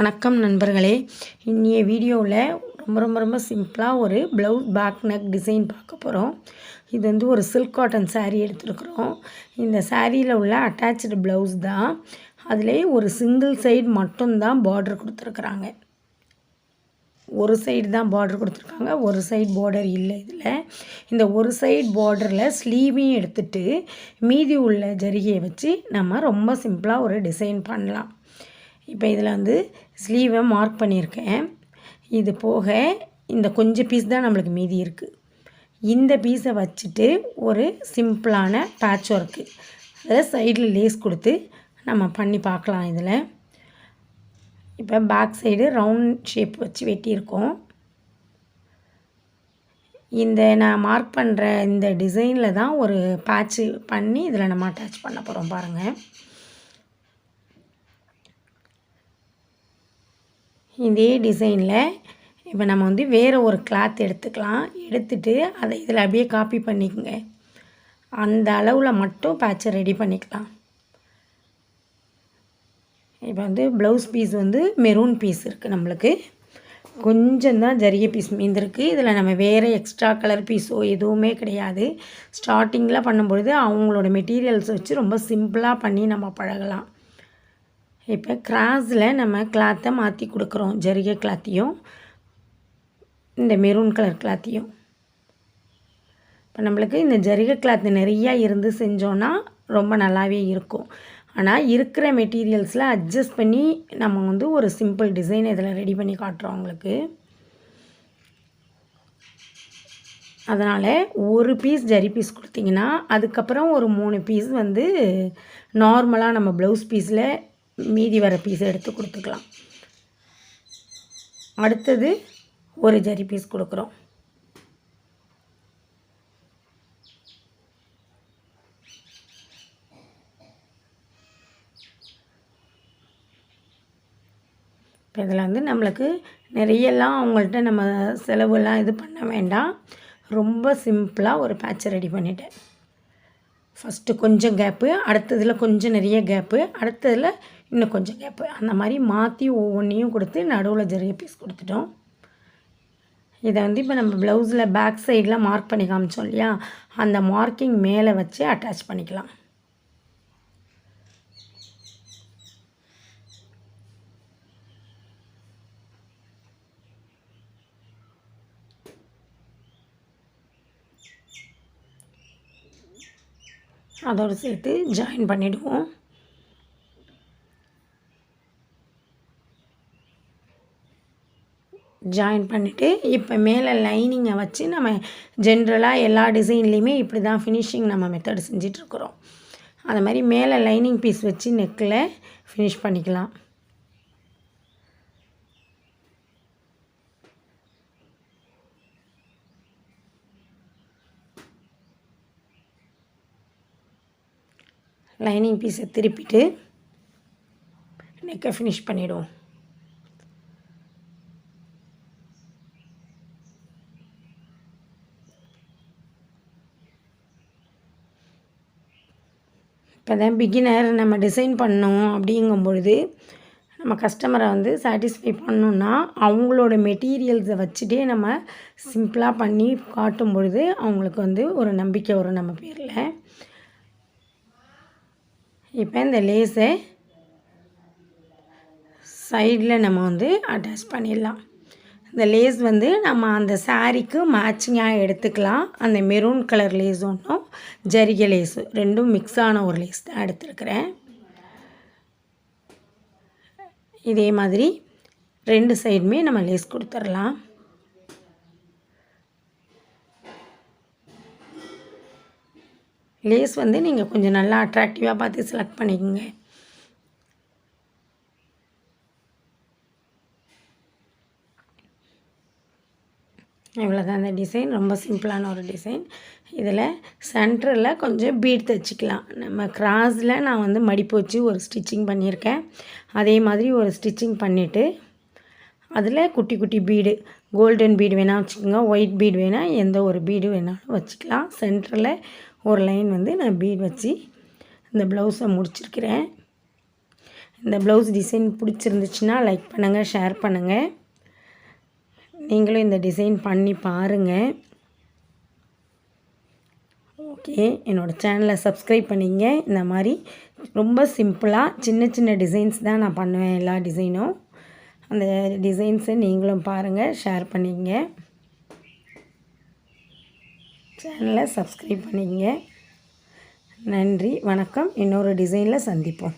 வணக்கம் நண்பர்களே, இன்னைய வீடியோவில் ரொம்ப சிம்பிளாக ஒரு ப்ளவுஸ் பேக் நெக் டிசைன் பார்க்க போகிறோம். இது வந்து ஒரு சில்க் காட்டன் சாரீ எடுத்துருக்குறோம். இந்த சாரியில் உள்ள அட்டாச்சு ப்ளவுஸ் தான். அதிலே ஒரு சிங்கிள் சைடு மட்டும்தான் பார்டர் கொடுத்துருக்குறாங்க. ஒரு சைடு தான் பார்டர் கொடுத்துருக்காங்க, ஒரு சைடு பார்டர் இல்லை. இதில் இந்த ஒரு சைடு பார்டரில் ஸ்லீவையும் எடுத்துகிட்டு மீதி உள்ள ஜரிகையை வச்சு நம்ம ரொம்ப சிம்பிளாக ஒரு டிசைன் பண்ணலாம். இப்போ இதில் வந்து ஸ்லீவை மார்க் பண்ணியிருக்கேன். இது போக இந்த கொஞ்சம் பீஸ் தான் நம்மளுக்கு மீதி இருக்குது. இந்த பீஸை வச்சுட்டு ஒரு சிம்பிளான பேட்ச் ஒர்க்கு, அதில் சைடில் லேஸ் கொடுத்து நம்ம பண்ணி பார்க்கலாம். இதில் இப்போ பேக் சைடு ரவுண்ட் ஷேப் வச்சு வெட்டியிருக்கோம். இந்த நான் மார்க் பண்ணுற இந்த டிசைனில் தான் ஒரு பேட்ச்சு பண்ணி இதில் நம்ம அட்டாச் பண்ண போகிறோம். பாருங்கள், இதே டிசைனில் இப்போ நம்ம வந்து வேறு ஒரு கிளாத் எடுத்துக்கலாம். எடுத்துகிட்டு அதை இதில் அப்படியே காப்பி பண்ணிக்கோங்க. அந்த அளவில் மட்டும் பேட்சை ரெடி பண்ணிக்கலாம். இப்போ வந்து ப்ளவுஸ் பீஸ் வந்து மெரூன் பீஸ் இருக்குது. நம்மளுக்கு கொஞ்சம் தான் ஜரிகை பீஸ் மீந்திருக்கு. இதில் நம்ம வேறு எக்ஸ்ட்ரா கலர் பீஸோ எதுவுமே கிடையாது. ஸ்டார்டிங்கில் பண்ணும்பொழுது அவங்களோட மெட்டீரியல்ஸ் வச்சு ரொம்ப சிம்பிளாக பண்ணி நம்ம பழகலாம். இப்போ கிராஸில் நம்ம கிளாத்தை மாற்றி கொடுக்குறோம். ஜரிகை கிளாத்தையும் இந்த மெரூன் கலர் கிளாத்தையும். இப்போ நம்மளுக்கு இந்த ஜரிகை கிளாத் நிறையா இருந்து செஞ்சோன்னா ரொம்ப நல்லாவே இருக்கும். ஆனால் இருக்கிற மெட்டீரியல்ஸில் அட்ஜஸ்ட் பண்ணி நம்ம வந்து ஒரு சிம்பிள் டிசைன் இதில் ரெடி பண்ணி காட்டுறோம் உங்களுக்கு. அதனால் ஒரு பீஸ் ஜரி பீஸ் கொடுத்திங்கன்னா அதுக்கப்புறம் ஒரு 3 பீஸ் வந்து நார்மலாக நம்ம ப்ளவுஸ் பீஸில் மீதி வர பீஸை எடுத்து கொடுத்துக்கலாம். அடுத்தது ஒரு ஜரி பீஸ் கொடுக்குறோம். இப்போ இதில் வந்து நம்மளுக்கு நிறையெல்லாம் அவங்கள்ட்ட நம்ம செலவெல்லாம் இது பண்ண வேண்டாம். ரொம்ப சிம்பிளாக ஒரு பேட்சை ரெடி பண்ணிட்டேன். ஃபஸ்ட்டு கொஞ்சம் கேப்பு, அடுத்ததில் கொஞ்சம் நிறைய கேப்பு, அடுத்ததில் இன்னும் கொஞ்சம் கேப்பு, அந்த மாதிரி மாற்றி ஒவ்வொன்றையும் கொடுத்து நடுவில் ஜரிகை பீஸ் கொடுத்துட்டோம். இதை வந்து இப்போ நம்ம ப்ளவுஸில் பேக் சைடில் மார்க் பண்ணி காமிச்சோம் இல்லையா, அந்த மார்க்கிங் மேலே வச்சு அட்டாச் பண்ணிக்கலாம். அதோடு சேர்த்து ஜாயின் பண்ணிவிடுவோம். ஜாயின் பண்ணிவிட்டு இப்போ மேலே லைனிங்கை வச்சு நம்ம ஜென்ரலாக எல்லா டிசைன்லேயுமே இப்படி தான் ஃபினிஷிங் நம்ம மெத்தட் செஞ்சிட்ருக்குறோம். அது மாதிரி மேலே லைனிங் பீஸ் வச்சு நெக்கில் ஃபினிஷ் பண்ணிக்கலாம். லைனிங் பீஸை திருப்பிட்டு நெக்கை ஃபினிஷ் பண்ணிவிடுவோம். இப்போ தான் பிகினர் நம்ம டிசைன் பண்ணோம் அப்படிங்கும் பொழுது நம்ம கஸ்டமரை வந்து சாட்டிஸ்ஃபை பண்ணோன்னா அவங்களோட மெட்டீரியல்ஸை வச்சுட்டே நம்ம சிம்பிளாக பண்ணி காட்டும் பொழுது அவங்களுக்கு வந்து ஒரு நம்பிக்கை வரும் நம்ம பேரில். இப்போ இந்த லேஸை சைடில் நம்ம வந்து அட்டாச் பண்ணிடலாம். இந்த லேஸ் வந்து நம்ம அந்த சாரீக்கு மேட்சிங்காக எடுத்துக்கலாம். அந்த மெரூன் கலர் லேஸ் ஒன்றும் ஜரிகை லேஸு ரெண்டும் மிக்ஸ் ஆன ஒரு லேஸ் தான் எடுத்துருக்கிறேன். இதே மாதிரி 2 சைடுமே நம்ம லேஸ் கொடுத்துடலாம். லேஸ் வந்து நீங்கள் கொஞ்சம் நல்லா அட்ராக்டிவாக பார்த்து செலக்ட் பண்ணிக்கோங்க. இவ்வளோதான் இந்த டிசைன், ரொம்ப சிம்பிளான ஒரு டிசைன். இதில் சென்டரில் கொஞ்சம் பீட் தைச்சிக்கலாம். நம்ம கிராஸில் நான் வந்து மடிப்பு வச்சு ஒரு ஸ்டிச்சிங் பண்ணியிருக்கேன். அதே மாதிரி ஒரு ஸ்டிச்சிங் பண்ணிவிட்டு அதில் குட்டி குட்டி பீடு, கோல்டன் பீடு வேணால் வச்சுக்கோங்க, ஒயிட் பீடு வேணால் எந்த ஒரு பீடு வேணாலும் வச்சுக்கலாம். சென்டரில் ஒரு லைன் வந்து நான் பீட் வச்சு இந்த ப்ளவுஸை முடிச்சிருக்கிறேன். இந்த ப்ளவுஸ் டிசைன் பிடிச்சிருந்துச்சுன்னா லைக் பண்ணுங்கள், ஷேர் பண்ணுங்கள். நீங்களும் இந்த டிசைன் பண்ணி பாருங்கள். ஓகே, என்னோடய சேனலை சப்ஸ்கிரைப் பண்ணிங்க. இந்த மாதிரி ரொம்ப சிம்பிளாக சின்ன சின்ன டிசைன்ஸ் தான் நான் பண்ணுவேன். எல்லா டிசைனும் அந்த டிசைன்ஸை நீங்களும் பாருங்கள், ஷேர் பண்ணிங்க. சேனலை சப்ஸ்கிரைப் பண்ணிங்க. நன்றி, வணக்கம். இன்னொரு டிசைனில் சந்திப்போம்.